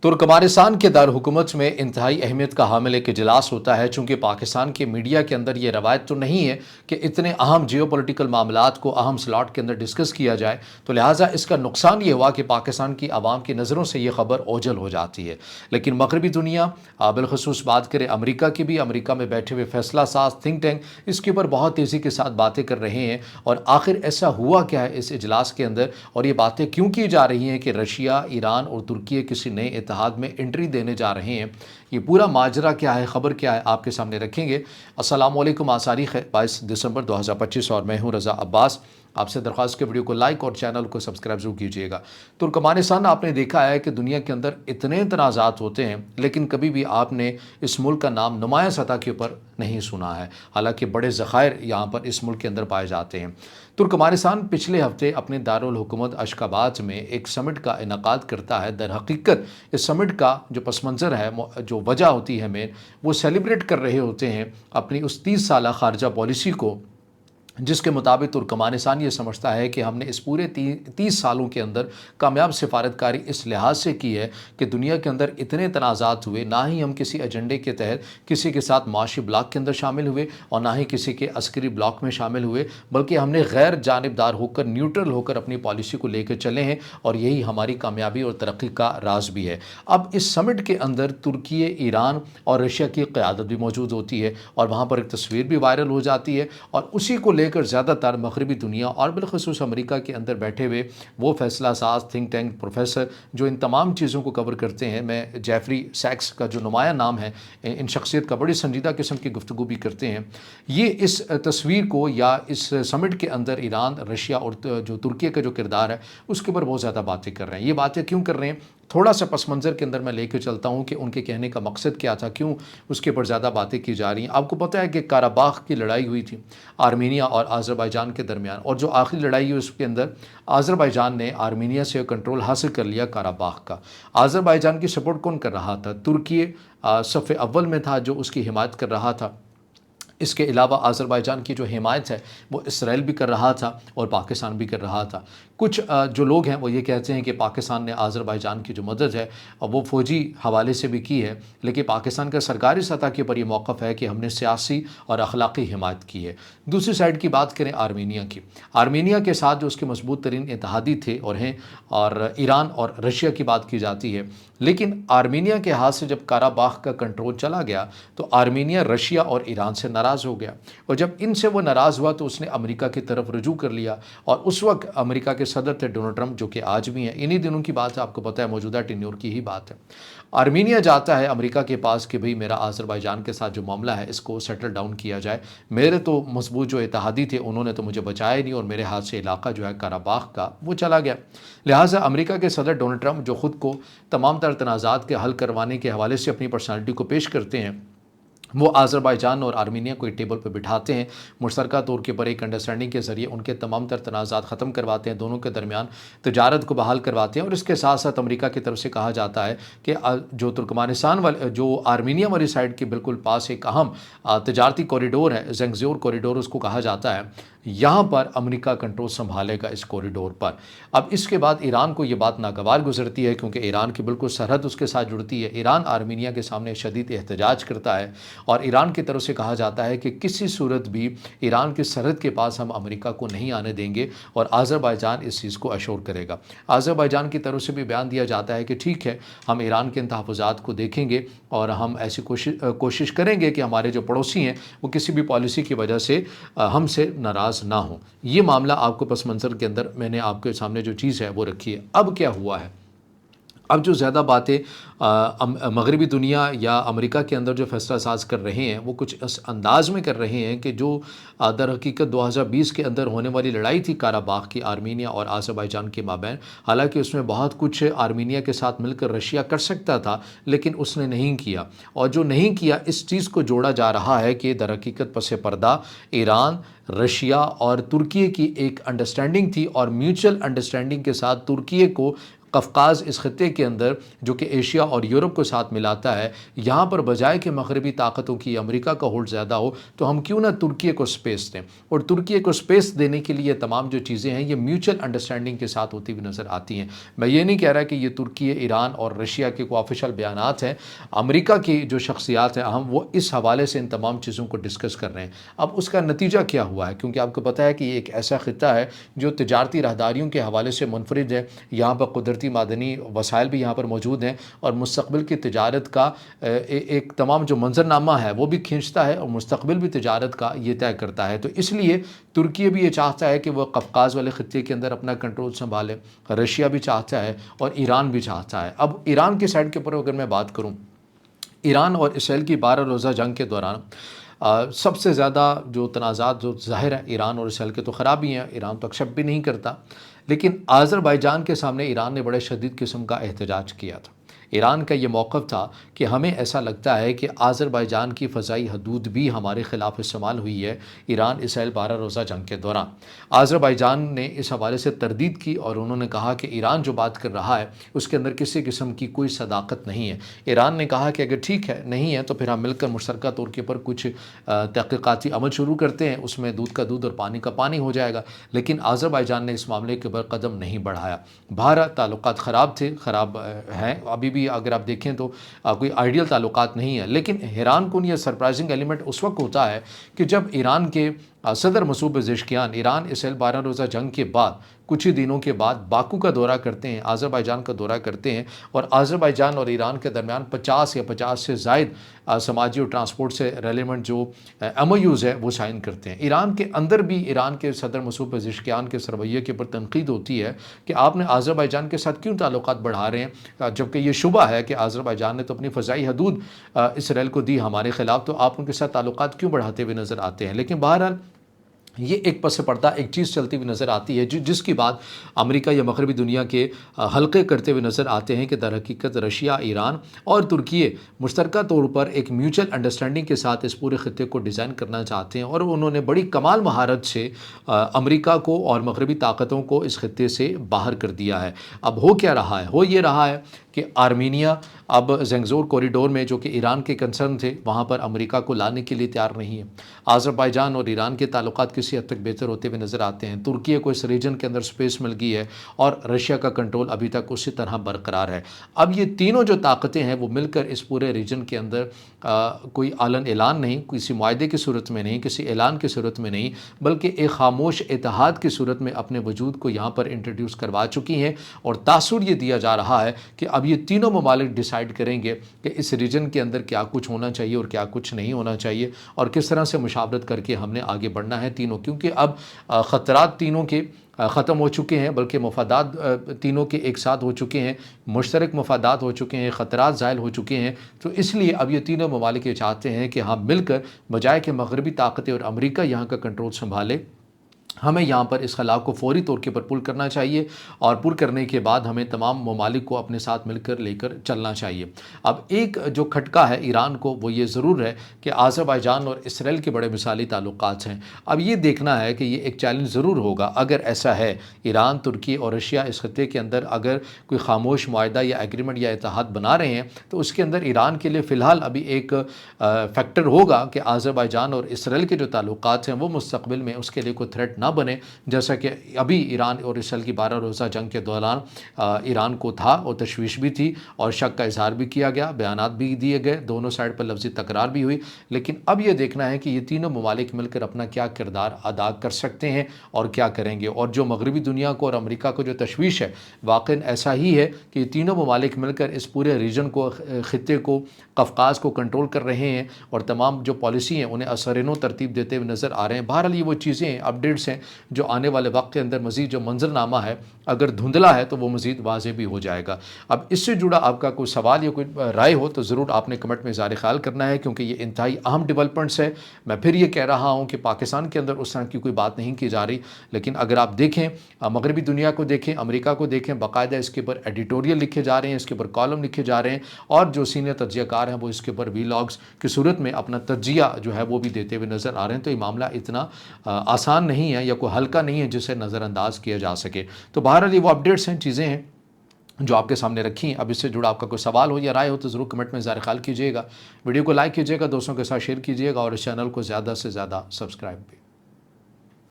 Turkmenistan کے دارالحکومت میں انتہائی اہمیت کا حامل ایک اجلاس ہوتا ہے، چونکہ پاکستان کے میڈیا کے اندر یہ روایت تو نہیں ہے کہ اتنے اہم جیو پولیٹیکل معاملات کو اہم سلاٹ کے اندر ڈسکس کیا جائے، تو لہٰذا اس کا نقصان یہ ہوا کہ پاکستان کی عوام کی نظروں سے یہ خبر اوجھل ہو جاتی ہے۔ لیکن مغربی دنیا، بالخصوص بات کریں امریکہ کی بھی، امریکہ میں بیٹھے ہوئے فیصلہ ساز تھنک ٹینک اس کے اوپر بہت تیزی کے ساتھ باتیں کر رہے ہیں، اور آخر ایسا ہوا کیا ہے اس اجلاس کے اندر، اور یہ باتیں کیوں کی جا رہی ہیں کہ رشیا، ایران اور ترکی کسی نئے اتحاد میں انٹری دینے جا رہے ہیں۔ یہ پورا ماجرا کیا ہے، خبر کیا ہے، آپ کے سامنے رکھیں گے۔ السلام علیکم، آج تاریخ ہے 22 دسمبر 2025 اور میں ہوں رضا عباس۔ آپ سے درخواست کے ویڈیو کو لائک اور چینل کو سبسکرائب ضرور کیجیے گا۔ ترکمانستان آپ نے دیکھا ہے کہ دنیا کے اندر اتنے تنازعات ہوتے ہیں، لیکن کبھی بھی آپ نے اس ملک کا نام نمایاں سطح کے اوپر نہیں سنا ہے، حالانکہ بڑے ذخائر یہاں پر اس ملک کے اندر پائے جاتے ہیں۔ ترکمانستان پچھلے ہفتے اپنے دارالحکومت اشخاباد میں ایک سمٹ کا انعقاد کرتا ہے۔ در حقیقت اس سمٹ کا جو پس منظر ہے، جو وجہ ہوتی ہے مین، وہ سیلیبریٹ کر رہے ہوتے ہیں اپنی اس 30 سالہ خارجہ پالیسی کو، جس کے مطابق ترکمانستان یہ سمجھتا ہے کہ ہم نے اس پورے 30 سالوں کے اندر کامیاب سفارتکاری اس لحاظ سے کی ہے کہ دنیا کے اندر اتنے تنازعات ہوئے، نہ ہی ہم کسی ایجنڈے کے تحت کسی کے ساتھ معاشی بلاک کے اندر شامل ہوئے اور نہ ہی کسی کے عسکری بلاک میں شامل ہوئے، بلکہ ہم نے غیر جانبدار ہو کر، نیوٹرل ہو کر اپنی پالیسی کو لے کے چلے ہیں، اور یہی ہماری کامیابی اور ترقی کا راز بھی ہے۔ اب اس سمٹ کے اندر ترکی، ایران اور رشیا کی قیادت بھی موجود ہوتی ہے، اور وہاں پر ایک تصویر بھی وائرل ہو جاتی ہے، اور اسی کو لے کر زیادہ تر مغربی دنیا اور بالخصوص امریکہ کے اندر بیٹھے ہوئے وہ فیصلہ ساز تھنک ٹینک پروفیسر جو ان تمام چیزوں کو کور کرتے ہیں، میں جیفری سیکس کا جو نمایاں نام ہے، ان شخصیت کا بڑی سنجیدہ قسم کی گفتگو بھی کرتے ہیں، یہ اس تصویر کو یا اس سمٹ کے اندر ایران، رشیا اور جو ترکی کا جو کردار ہے اس کے اوپر بہت زیادہ باتیں کر رہے ہیں۔ یہ باتیں کیوں کر رہے ہیں، تھوڑا سا پس منظر کے اندر میں لے کے چلتا ہوں کہ ان کے کہنے کا مقصد کیا تھا، کیوں اس کے اوپر زیادہ باتیں کی جا رہی ہیں۔ آپ کو پتہ ہے کہ قرباخ کی لڑائی ہوئی تھی آرمینیا اور آذربائیجان کے درمیان، اور جو آخری لڑائی ہوئی اس کے اندر آذربائیجان نے آرمینیا سے کنٹرول حاصل کر لیا قرباخ کا۔ آذربائیجان کی سپورٹ کون کر رہا تھا؟ ترکی صف اول میں تھا جو اس کی حمایت کر رہا تھا۔ اس کے علاوہ آذربائیجان کی جو حمایت ہے وہ اسرائیل بھی کر رہا تھا اور پاکستان بھی کر رہا تھا۔ کچھ جو لوگ ہیں وہ یہ کہتے ہیں کہ پاکستان نے آذربائیجان کی جو مدد ہے وہ فوجی حوالے سے بھی کی ہے، لیکن پاکستان کا سرکاری سطح کے اوپر یہ موقف ہے کہ ہم نے سیاسی اور اخلاقی حمایت کی ہے۔ دوسری سائڈ کی بات کریں آرمینیا کی، آرمینیا کے ساتھ جو اس کے مضبوط ترین اتحادی تھے اور ہیں، اور ایران اور رشیا کی بات کی جاتی ہے، لیکن آرمینیا کے ہاتھ سے جب قرباخ کا کنٹرول چلا گیا تو آرمینیا رشیا اور ایران سے ناراض ہو گیا، اور جب ان سے وہ ناراض ہوا تو اس نے امریکہ کی طرف رجوع کر لیا، اور اس وقت امریکہ کے صدر تھے ڈونلڈ ٹرمپ، جو کہ آج بھی ہیں، انہی دنوں کی بات ہے، آپ کو پتہ ہے موجودہ ٹینیور کی ہی بات ہے۔ آرمینیا جاتا ہے امریکہ کے پاس کہ بھئی میرا آذربائیجان کے ساتھ جو معاملہ ہے اس کو سیٹل ڈاؤن کیا جائے، میرے تو مضبوط جو اتحادی تھے انہوں نے تو مجھے بچایا ہی نہیں، اور میرے ہاتھ سے علاقہ جو ہے قرباخ کا وہ چلا گیا۔ لہٰذا امریکہ کے صدر ڈونلڈ ٹرمپ جو خود کو تمام تر تنازعات کے حل کروانے کے حوالے سے اپنی پرسنالٹی کو پیش کرتے ہیں، وہ آذربائیجان اور آرمینیا کو ایک ٹیبل پہ بٹھاتے ہیں، مشترکہ طور کے پر ایک انڈرسٹینڈنگ کے ذریعے ان کے تمام تر تنازعات ختم کرواتے ہیں، دونوں کے درمیان تجارت کو بحال کرواتے ہیں، اور اس کے ساتھ ساتھ امریکہ کی طرف سے کہا جاتا ہے کہ جو ترکمانستان والے، جو آرمینیا والی سائڈ کے بالکل پاس ایک اہم تجارتی کوریڈور ہے، زنگزور کوریڈور اس کو کہا جاتا ہے، یہاں پر امریکہ کنٹرول سنبھالے گا اس کوریڈور پر۔ اب اس کے بعد ایران کو یہ بات ناگوار گزرتی ہے، کیونکہ ایران کی بالکل سرحد اس کے ساتھ جڑتی ہے۔ ایران آرمینیا کے سامنے شدید احتجاج کرتا ہے، اور ایران کی طرف سے کہا جاتا ہے کہ کسی صورت بھی ایران کی سرحد کے پاس ہم امریکہ کو نہیں آنے دیں گے، اور آذربائیجان اس چیز کو اشور کرے گا۔ آذربائیجان کی طرف سے بھی بیان دیا جاتا ہے کہ ٹھیک ہے، ہم ایران کے ان تحفظات کو دیکھیں گے، اور ہم ایسی کوشش کریں گے کہ ہمارے جو پڑوسی ہیں وہ کسی بھی پالیسی کی وجہ سے ہم سے ناراض نہ ہوں۔ یہ معاملہ آپ کو پس منظر کے اندر میں نے آپ کے سامنے جو چیز ہے وہ رکھی ہے۔ اب کیا ہوا ہے؟ اب جو زیادہ باتیں مغربی دنیا یا امریکہ کے اندر جو فیصلہ ساز کر رہے ہیں وہ کچھ اس انداز میں کر رہے ہیں کہ جو در حقیقت 2020 کے اندر ہونے والی لڑائی تھی قرباخ کی آرمینیا اور آذربائیجان کے مابین، حالانکہ اس میں بہت کچھ آرمینیا کے ساتھ مل کر رشیا کر سکتا تھا، لیکن اس نے نہیں کیا، اور جو نہیں کیا اس چیز کو جوڑا جا رہا ہے کہ در حقیقت پس پردہ ایران، رشیا اور ترکی کی ایک انڈرسٹینڈنگ تھی، اور میوچل انڈرسٹینڈنگ کے ساتھ ترکی کو قفقاز اس خطے کے اندر جو کہ ایشیا اور یورپ کو ساتھ ملاتا ہے، یہاں پر بجائے کہ مغربی طاقتوں کی امریکہ کا ہولڈ زیادہ ہو تو ہم کیوں نہ ترکیے کو سپیس دیں، اور ترکیے کو سپیس دینے کے لیے تمام جو چیزیں ہیں یہ میوچل انڈرسٹینڈنگ کے ساتھ ہوتی ہوئی نظر آتی ہیں۔ میں یہ نہیں کہہ رہا کہ یہ ترکیے، ایران اور رشیا کے کوئی آفیشیل بیانات ہیں، امریکہ کی جو شخصیات ہیں اہم، وہ اس حوالے سے ان تمام چیزوں کو ڈسکس کر رہے ہیں۔ اب اس کا نتیجہ کیا ہوا ہے، کیونکہ آپ کو پتہ ہے کہ یہ ایک ایسا خطہ ہے جو تجارتی راہداریوں کے حوالے سے منفرد ہے، یہاں پر قدرتی معدنی وسائل بھی یہاں پر موجود ہیں، اور مستقبل کی تجارت کا ایک تمام جو منظرنامہ ہے وہ بھی کھینچتا ہے، اور مستقبل بھی تجارت کا یہ طے کرتا ہے۔ تو اس لیے ترکیے بھی یہ چاہتا ہے کہ وہ قفقاز والے خطے کے اندر اپنا کنٹرول سنبھالے، رشیا بھی چاہتا ہے اور ایران بھی چاہتا ہے۔ اب ایران کے سائڈ کے اوپر اگر میں بات کروں، ایران اور اسرائیل کی 12 روزہ جنگ کے دوران سب سے زیادہ جو تنازعات جو ظاہر ہے ایران اور اسرائیل کے تو خرابی ہیں، ایران تو ایکسیپٹ بھی نہیں کرتا، لیکن آذربائیجان کے سامنے ایران نے بڑے شدید قسم کا احتجاج کیا تھا۔ ایران کا یہ موقف تھا کہ ہمیں ایسا لگتا ہے کہ آذربائیجان کی فضائی حدود بھی ہمارے خلاف استعمال ہوئی ہے ایران اسرائیل 12 روزہ جنگ کے دوران۔ آذربائیجان نے اس حوالے سے تردید کی اور انہوں نے کہا کہ ایران جو بات کر رہا ہے اس کے اندر کسی قسم کی کوئی صداقت نہیں ہے۔ ایران نے کہا کہ اگر ٹھیک ہے نہیں ہے تو پھر ہم مل کر مشترکہ طور کے پر کچھ تحقیقاتی عمل شروع کرتے ہیں، اس میں دودھ کا دودھ اور پانی کا پانی ہو جائے گا، لیکن آذربائیجان نے اس معاملے کے اوپر قدم نہیں بڑھایا۔ بہرحال تعلقات خراب تھے، خراب ہیں ابھی بھی، اگر آپ دیکھیں تو کوئی آئیڈیل تعلقات نہیں ہے، لیکن ایران کو یہ سرپرائزنگ ایلیمنٹ اس وقت ہوتا ہے کہ جب ایران کے صدر مسعود پزشکیان ایران اسرائیل 12 روزہ جنگ کے بعد کچھ ہی دنوں کے بعد باکو کا دورہ کرتے ہیں، آذربائیجان کا دورہ کرتے ہیں، اور آذربائیجان اور ایران کے درمیان 50 یا 50 سے زائد سماجی اور ٹرانسپورٹ سے ریلیونٹ جو ایم او یوز ہے وہ سائن کرتے ہیں۔ ایران کے اندر بھی ایران کے صدر مسعود پزشکیان کے رویے کے اوپر تنقید ہوتی ہے کہ آپ نے آذربائیجان کے ساتھ کیوں تعلقات بڑھا رہے ہیں، جبکہ یہ شبہ ہے کہ آذربائیجان نے تو اپنی فضائی حدود اسرائیل کو دی ہمارے خلاف، تو آپ ان کے ساتھ تعلقات کیوں بڑھاتے ہوئے نظر آتے ہیں۔ لیکن بہرحال یہ ایک پس پردہ ایک چیز چلتی ہوئی نظر آتی ہے جس کی بات امریکہ یا مغربی دنیا کے حلقے کرتے ہوئے نظر آتے ہیں کہ در حقیقت رشیا، ایران اور ترکیے مشترکہ طور پر ایک میوچل انڈرسٹینڈنگ کے ساتھ اس پورے خطے کو ڈیزائن کرنا چاہتے ہیں، اور انہوں نے بڑی کمال مہارت سے امریکہ کو اور مغربی طاقتوں کو اس خطے سے باہر کر دیا ہے۔ اب ہو کیا رہا ہے؟ ہو یہ رہا ہے کہ آرمینیا اب زنگزور کوریڈور میں جو کہ ایران کے کنسرن تھے وہاں پر امریکہ کو لانے کے لیے تیار نہیں ہے۔ آذربائیجان اور ایران کے تعلقات کسی حد تک بہتر ہوتے ہوئے نظر آتے ہیں، ترکیے کو اس ریجن کے اندر سپیس مل گئی ہے، اور رشیا کا کنٹرول ابھی تک اسی طرح برقرار ہے۔ اب یہ تینوں جو طاقتیں ہیں وہ مل کر اس پورے ریجن کے اندر کوئی اعلان نہیں، کسی معاہدے کی صورت میں نہیں، کسی اعلان کی صورت میں نہیں، بلکہ ایک خاموش اتحاد کی صورت میں اپنے وجود کو یہاں پر انٹروڈیوس کروا چکی ہیں، اور تاثر یہ دیا جا رہا ہے کہ اب یہ تینوں ممالک ڈیسائیڈ کریں گے کہ اس ریجن کے اندر کیا کچھ ہونا چاہیے اور کیا کچھ نہیں ہونا چاہیے، اور کس طرح سے مشاورت کر کے ہم نے آگے بڑھنا ہے تینوں، کیونکہ اب خطرات تینوں کے ختم ہو چکے ہیں، بلکہ مفادات تینوں کے ایک ساتھ ہو چکے ہیں، مشترک مفادات ہو چکے ہیں، خطرات زائل ہو چکے ہیں۔ تو اس لیے اب یہ تینوں ممالک یہ چاہتے ہیں کہ ہم مل کر بجائے کہ مغربی طاقتیں اور امریکہ یہاں کا کنٹرول سنبھالے، ہمیں یہاں پر اس خلا کو فوری طور کے پر پل کرنا چاہیے، اور پل کرنے کے بعد ہمیں تمام ممالک کو اپنے ساتھ مل کر لے کر چلنا چاہیے۔ اب ایک جو کھٹکا ہے ایران کو وہ یہ ضرور ہے کہ آذربائیجان اور اسرائیل کے بڑے مثالی تعلقات ہیں۔ اب یہ دیکھنا ہے کہ یہ ایک چیلنج ضرور ہوگا اگر ایسا ہے، ایران، ترکی اور رشیا اس خطے کے اندر اگر کوئی خاموش معاہدہ یا ایگریمنٹ یا اتحاد بنا رہے ہیں، تو اس کے اندر ایران کے لیے فی الحال ابھی ایک فیکٹر ہوگا کہ آذربائیجان اور اسرائیل کے جو تعلقات ہیں وہ مستقبل میں اس کے لیے کوئی تھریٹ نہ بنے، جیسا کہ ابھی ایران اور اسرائیل کی 12 روزہ جنگ کے دوران ایران کو تھا، اور تشویش بھی تھی اور شک کا اظہار بھی کیا گیا، بیانات بھی دیے گئے، دونوں سائڈ پر لفظی تکرار بھی ہوئی۔ لیکن اب یہ دیکھنا ہے کہ یہ تینوں ممالک مل کر اپنا کیا کردار ادا کر سکتے ہیں اور کیا کریں گے، اور جو مغربی دنیا کو اور امریکہ کو جو تشویش ہے واقعاً ایسا ہی ہے کہ یہ تینوں ممالک مل کر اس پورے ریجن کو، خطے کو، قفقاز کو کنٹرول کر رہے ہیں، اور تمام جو پالیسی ہیں انہیں اثرینو ترتیب دیتے ہوئے نظر آ رہے ہیں۔ بہرحال یہ وہ چیزیں ہیں، اپڈیٹس ہیں جو آنے والے وقت کے اندر مزید جو منظرنامہ ہے اگر دھندلا ہے تو وہ مزید واضح بھی ہو جائے گا۔ اب اس سے جڑا آپ کا کوئی سوال یا کوئی رائے ہو تو ضرور آپ نے کمنٹ میں اظہار خیال کرنا ہے، کیونکہ یہ انتہائی اہم ڈیولپمنٹس ہے۔ میں پھر یہ کہہ رہا ہوں کہ پاکستان کے اندر اس طرح کی کوئی بات نہیں کی جا رہی، لیکن اگر آپ دیکھیں مغربی دنیا کو دیکھیں، امریکہ کو دیکھیں، باقاعدہ اس کے اوپر ایڈیٹوریل لکھے جا رہے ہیں، اس کے اوپر کالم لکھے جا رہے ہیں، اور جو سینئر تجزیہ کار ہیں وہ اس کے اوپر ویلاگس کی صورت میں اپنا تجزیہ جو ہے وہ بھی دیتے ہوئے نظر آ رہے ہیں۔ تو یہ معاملہ اتنا آسان نہیں ہے یا کوئی ہلکا نہیں ہے جسے نظر انداز کیا جا سکے۔ تو بہرحال یہ وہ اپڈیٹس ہیں، چیزیں ہیں جو آپ کے سامنے رکھی. اب اس سے جڑا آپ کا کوئی سوال ہو یا رائے ہو تو ضرور کمنٹ میں اظہار خیال کیجیے گا. ویڈیو کو لائک کیجیے گا, دوستوں کے ساتھ شیئر کیجیے گا, اور اس چینل کو زیادہ سے زیادہ سبسکرائب بھی.